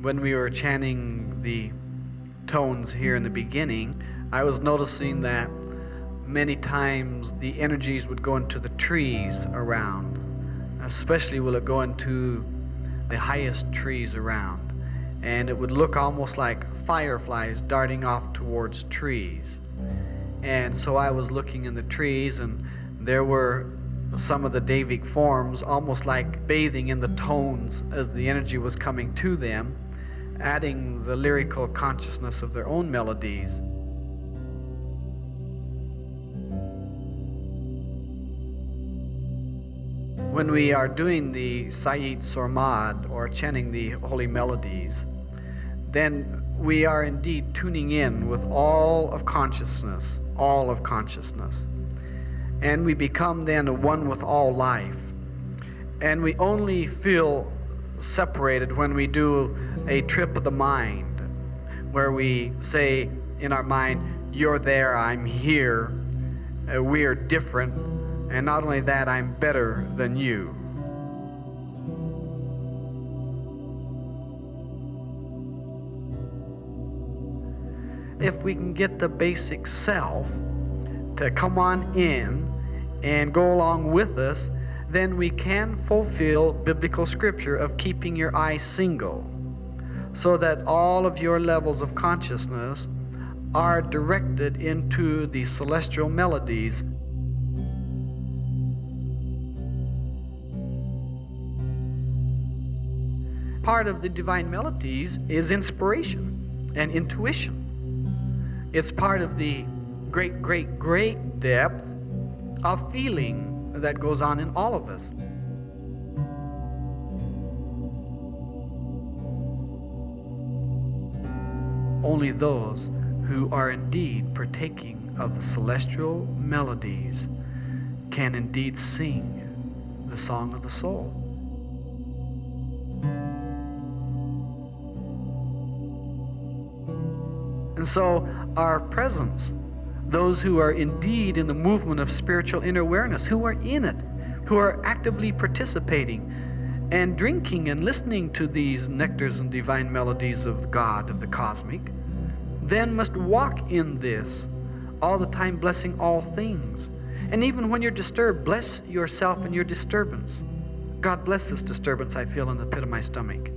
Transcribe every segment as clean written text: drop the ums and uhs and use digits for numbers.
when we were chanting the tones here in the beginning, I was noticing that many times the energies would go into the trees around. Especially will it go into the highest trees around. And it would look almost like fireflies darting off towards trees. And so I was looking in the trees, and there were some of the Devic forms almost like bathing in the tones as the energy was coming to them, adding the lyrical consciousness of their own melodies. When we are doing the Saut-e-Sarmad, or chanting the holy melodies, then we are indeed tuning in with all of consciousness, and we become then one with all life. And we only feel separated when we do a trip of the mind, where we say in our mind, you're there, I'm here, we are different, and not only that, I'm better than you. If we can get the basic self to come on in and go along with us, then we can fulfill biblical scripture of keeping your eye single, so that all of your levels of consciousness are directed into the celestial melodies. Part of the Divine Melodies is inspiration and intuition. It's part of the great, great, great depth of feeling that goes on in all of us. Only those who are indeed partaking of the celestial melodies can indeed sing the song of the soul. And so our presence, those who are indeed in the movement of spiritual inner awareness, who are in it, who are actively participating and drinking and listening to these nectars and divine melodies of God, of the cosmic, then must walk in this, all the time blessing all things. And even when you're disturbed, bless yourself in your disturbance. God bless this disturbance I feel in the pit of my stomach.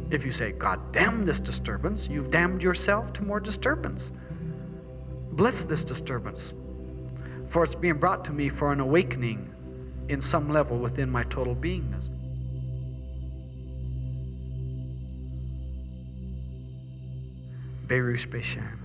If you say, God damn this disturbance, you've damned yourself to more disturbance. Bless this disturbance, for it's being brought to me for an awakening in some level within my total beingness. Berush Beshan.